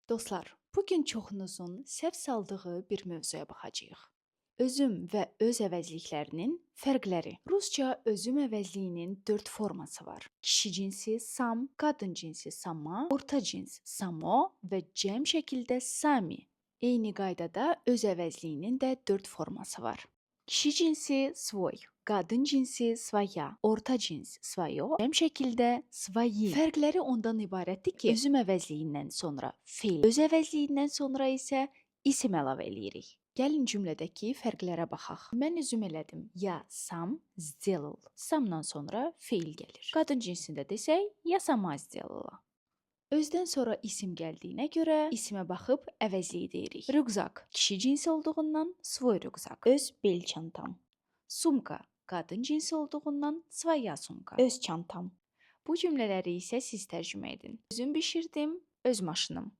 Dostlar, bugün çoxunuzun səhv saldığı bir mövzuya baxacağıq. Özüm və öz əvəzliklərinin fərqləri. Rusca özüm əvəzliyinin 4 forması var. Kişi cinsi sam, qadın cinsi sama, orta cins samo və cəm şəkildə sami. Eyni qaydada öz əvəzliyinin də 4 forması var. Kişi cinsi svoy, qadın cinsi svaya, orta cins svayo, cəm şəkildə svayi. Fərqləri ondan ibarətdir ki, özüm əvəzliyindən sonra fe'l, öz əvəzliyindən sonra isə isim əlavə eləyirik. Gəlin cümlədəki fərqlərə baxaq. Mən üzüm elədim. Ya сам сделал. Samdan sonra fe'l gəlir. Qadın cinsində desək, я сама сделала. Özdən sonra isim gəldiyinə görə isimə baxıb əvəzliyi deyirik. Rüqzak kişi cinsi olduğundan svoy rüqzak. Öz bel çantam. Sumka qadın cinsi olduğundan svaya sumka. Öz çantam. Bu cümlələri isə siz tərcümə edin. Özüm bişirdim, öz maşınım.